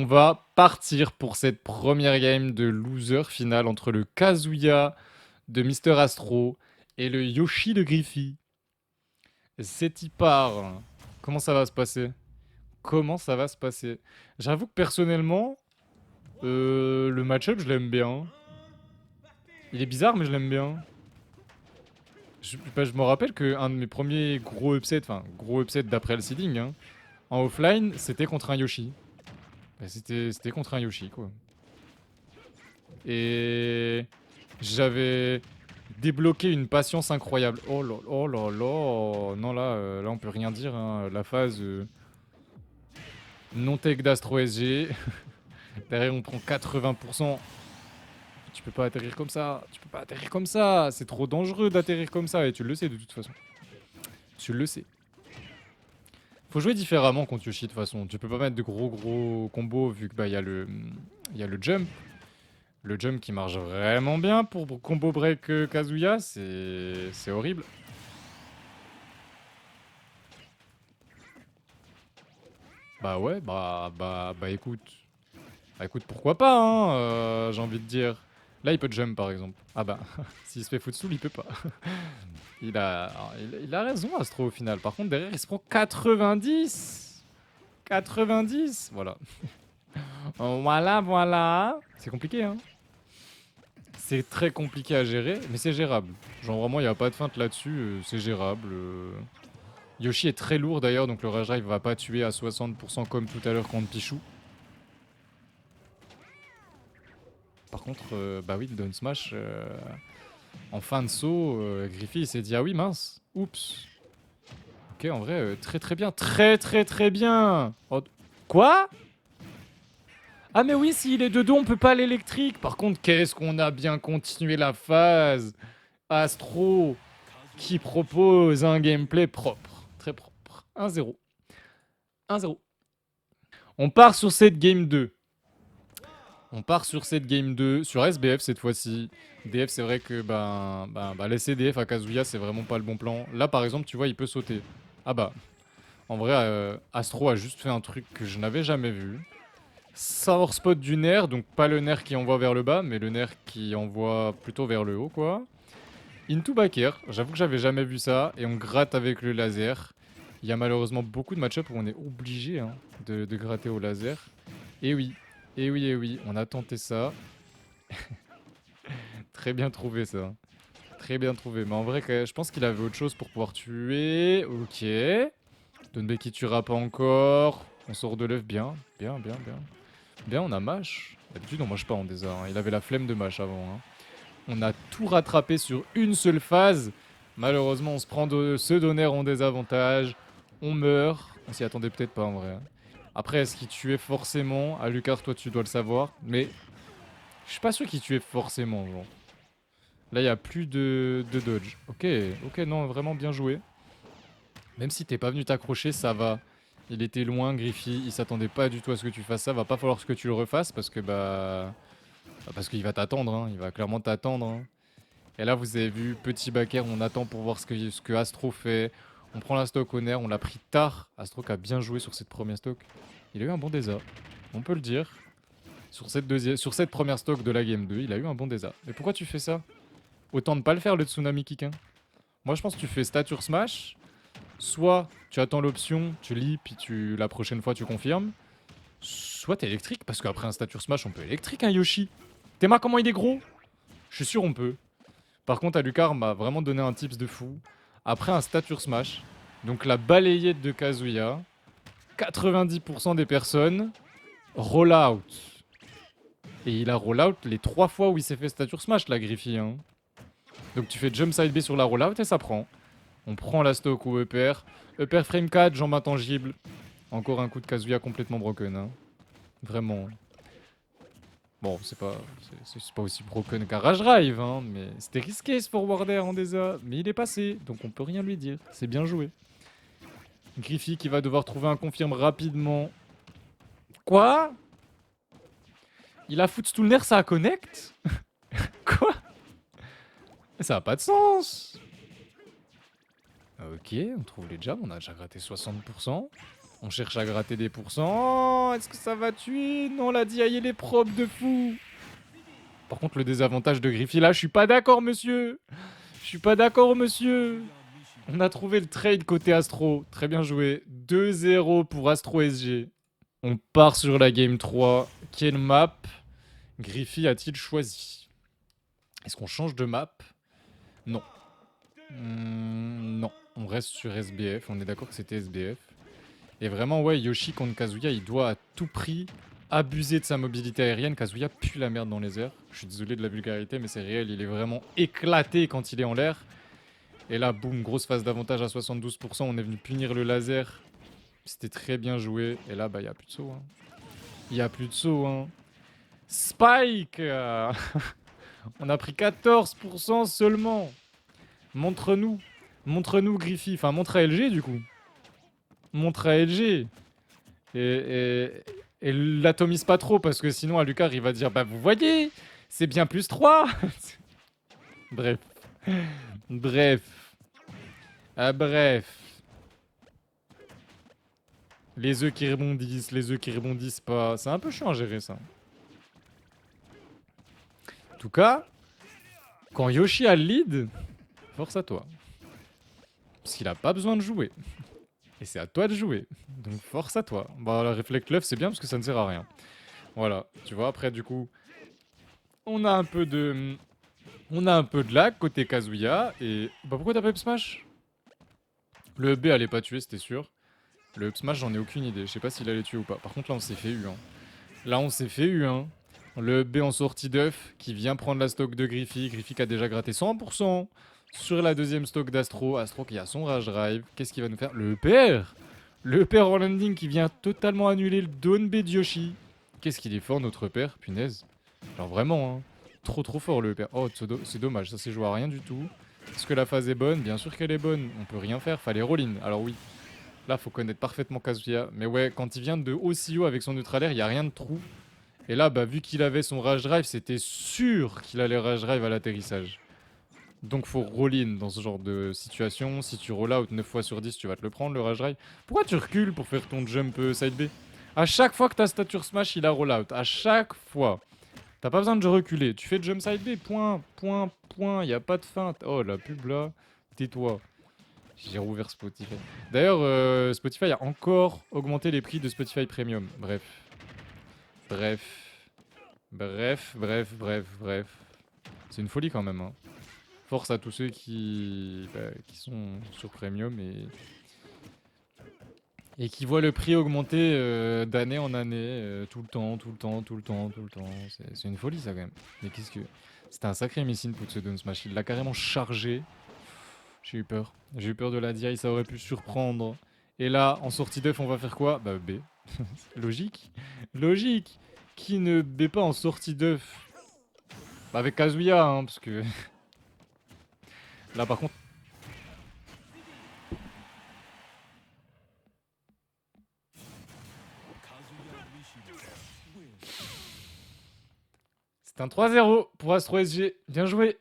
on va partir pour cette première game de loser finale entre le Kazuya de Mister Astro et le Yoshi de Griffy. C'est y part. Comment ça va se passer? Comment ça va se passer? J'avoue que personnellement, le match-up, je l'aime bien. Il est bizarre, mais je l'aime bien. Je me rappelle qu'un de mes premiers gros upsets, enfin gros upsets d'après le seeding, hein, en offline, c'était contre un Yoshi. Bah, c'était contre un Yoshi, quoi. Et j'avais débloqué une patience incroyable. Oh là là. Non, là on peut rien dire, hein. La phase non-tech d'Astro SG. Derrière, on prend 80%. Tu peux pas atterrir comme ça. Tu peux pas atterrir comme ça. C'est trop dangereux d'atterrir comme ça. Et tu le sais de toute façon. Tu le sais. Faut jouer différemment contre Yoshi de toute façon. Tu peux pas mettre de gros combos vu que bah il y a le jump. Le jump qui marche vraiment bien pour combo break Kazuya, c'est horrible. Bah ouais, bah écoute. Bah écoute, pourquoi pas, hein, j'ai envie de dire. Là, il peut jump par exemple. Ah bah, s'il se fait footstool, il peut pas. Il a raison, Astro, au final. Par contre, derrière, il se prend 90. 90, voilà. Voilà. C'est compliqué, hein. C'est très compliqué à gérer, mais c'est gérable. Genre vraiment, il n'y a pas de feinte là-dessus, c'est gérable. Yoshi est très lourd d'ailleurs, donc le Rage Drive va pas tuer à 60% comme tout à l'heure contre Pichou. Par contre, bah oui, le down smash, en fin de saut, Griffy il s'est dit ah oui mince, oups. Ok, en vrai, très bien, très bien. Oh, quoi? Ah mais oui, s'il est de dos, on peut pas l'électrique. Par contre, qu'est-ce qu'on a bien continué la phase. Astro qui propose un gameplay propre, très propre. 1-0. 1-0. On part sur cette game 2. On part sur cette game 2, sur SBF cette fois-ci. DF, c'est vrai que laisser DF à Kazuya, c'est vraiment pas le bon plan. Là, par exemple, tu vois, il peut sauter. Ah bah, en vrai, Astro a juste fait un truc que je n'avais jamais vu. Sort spot du nerf, donc pas le nerf qui envoie vers le bas, mais le nerf qui envoie plutôt vers le haut, quoi. Into back air, j'avoue que j'avais jamais vu ça, et on gratte avec le laser. Il y a malheureusement beaucoup de match-up où on est obligé hein, de gratter au laser. Et oui, et oui, on a tenté ça. Très bien trouvé ça. Très bien trouvé. Mais en vrai, je pense qu'il avait autre chose pour pouvoir tuer. Ok. Donbe qui tuera pas encore. On sort de l'œuf bien. Bien. Bien, on a mash. D'habitude, on mange pas en désert. Hein. Il avait la flemme de mash avant. Hein. On a tout rattrapé sur une seule phase. Malheureusement, on se prend de ce donner en désavantage. On meurt. On s'y attendait peut-être pas en vrai. Après, est-ce qu'il tuait forcément? Alucard, toi, tu dois le savoir. Mais je suis pas sûr qu'il tuait forcément, genre. Là, il n'y a plus de dodge. Ok, non, vraiment bien joué. Même si t'es pas venu t'accrocher, ça va. Il était loin, Griffy. Il s'attendait pas du tout à ce que tu fasses ça. Va pas falloir que tu le refasses parce que parce qu'il va t'attendre. Hein. Il va clairement t'attendre. Hein. Et là, vous avez vu, petit backer, on attend pour voir ce que Astro fait. On prend la stock au nerf, on l'a pris tard. Astro qui a bien joué sur cette première stock. Il a eu un bon désa, on peut le dire. Sur cette première stock de la game 2, il a eu un bon désa. Mais pourquoi tu fais ça? Autant ne pas le faire le tsunami kick. Hein. Moi, je pense que tu fais stature smash. Soit tu attends l'option, tu lis, puis la prochaine fois tu confirmes. Soit t'es électrique, parce qu'après un stature smash, on peut électrique un Yoshi. Théma, comment il est gros? Je suis sûr on peut. Par contre, Alucard m'a vraiment donné un tips de fou. Après un stature smash, donc la balayette de Kazuya, 90% des personnes roll out. Et il a roll out les 3 fois où il s'est fait stature smash, la Griffy. Hein. Donc tu fais jump side B sur la roll out et ça prend. On prend la stock ou EPR. EPR frame 4, jambe intangible. Encore un coup de Kazuya complètement broken. Hein. Vraiment. Bon, c'est pas aussi broken qu'un Rage Drive, hein, mais c'était risqué ce forwarder en DESA, mais il est passé, donc on peut rien lui dire. C'est bien joué. Griffy qui va devoir trouver un confirme rapidement. Quoi? Il a footstool nerf, ça connect? Quoi? Ça a pas de sens. Ok, on trouve les jams, on a déjà gratté 60%. On cherche à gratter des pourcents. Est-ce que ça va tuer? Non, la DI, elle est propre de fou. Par contre, le désavantage de Griffy, là, je suis pas d'accord, monsieur. Je suis pas d'accord, monsieur. On a trouvé le trade côté Astro. Très bien joué. 2-0 pour Astro SG. On part sur la game 3. Quelle map Griffy a-t-il choisi? Est-ce qu'on change de map? Non. Non. On reste sur SBF. On est d'accord que c'était SBF. Et vraiment, ouais, Yoshi contre Kazuya, il doit à tout prix abuser de sa mobilité aérienne. Kazuya pue la merde dans les airs. Je suis désolé de la vulgarité, mais c'est réel. Il est vraiment éclaté quand il est en l'air. Et là, boum, grosse phase d'avantage à 72%. On est venu punir le laser. C'était très bien joué. Et là, bah, il n'y a plus de saut. Hein. Il n'y a plus de saut. Hein. Spike On a pris 14% seulement. Montre-nous. Montre-nous, Griffy. Enfin, montre à LG, du coup. Montre à LG. Et l'atomise pas trop, parce que sinon, Alucard, il va dire, bah, vous voyez, c'est bien plus 3. Bref. Bref. Ah, bref. Les œufs qui rebondissent pas. C'est un peu chiant à gérer, ça. En tout cas, quand Yoshi a le lead, force à toi. Parce qu'il a pas besoin de jouer. Et c'est à toi de jouer. Donc force à toi. Bah, la Reflect Love, c'est bien parce que ça ne sert à rien. Voilà. Tu vois, après, du coup, on a un peu de... On a un peu de lag côté Kazuya. Et... Bah, pourquoi t'as pas up smash? Le B allait pas tuer, c'était sûr. Le up smash, j'en ai aucune idée. Je sais pas s'il allait tuer ou pas. Par contre, là, on s'est fait eu. Hein. Là, on s'est fait eu. Hein. Le B en sortie d'œuf qui vient prendre la stock de Griffy. Griffy qui a déjà gratté 100% sur la deuxième stock d'Astro. Astro qui a son Rage Drive. Qu'est-ce qu'il va nous faire? Le EPR. Le EPR en landing qui vient totalement annuler le Down B de Yoshi. Qu'est-ce qu'il est fort notre EPR, punaise. Genre vraiment, hein. Trop fort le EPR. Oh, c'est dommage, ça s'est joué à rien du tout. Est-ce que la phase est bonne? Bien sûr qu'elle est bonne. On peut rien faire, fallait roll-in. Alors oui, là faut connaître parfaitement Kazuya. Mais ouais, quand il vient de aussi haut avec son neutralaire, il n'y a rien de trou. Et là, bah, vu qu'il avait son Rage Drive, c'était sûr qu'il allait Rage Drive à l'atterrissage. Donc faut roll-in dans ce genre de situation. Si tu roll out 9 fois sur 10, tu vas te le prendre, le Rage Drive. Pourquoi tu recules pour faire ton jump side B? À chaque fois que ta stature smash, il a roll out. À chaque fois. T'as pas besoin de reculer. Tu fais jump side B, point. Y a pas de feinte. Oh, la pub là. Tais-toi. J'ai rouvert Spotify. D'ailleurs, Spotify a encore augmenté les prix de Spotify Premium. Bref. C'est une folie quand même. Hein. Force à tous ceux qui sont sur Premium et qui voient le prix augmenter d'année en année, tout le temps. C'est une folie ça quand même. Mais qu'est-ce que... C'était un sacré miss input ce Down Smash. Il l'a carrément chargé. J'ai eu peur. J'ai eu peur de la DI, ça aurait pu surprendre. Et là, en sortie d'œuf, on va faire quoi? Bah B. Logique. Logique. Qui ne B pas en sortie d'œuf? Bah avec Kazuya, hein, parce que... Là par contre... C'est un 3-0 pour Astro SG. Bien joué.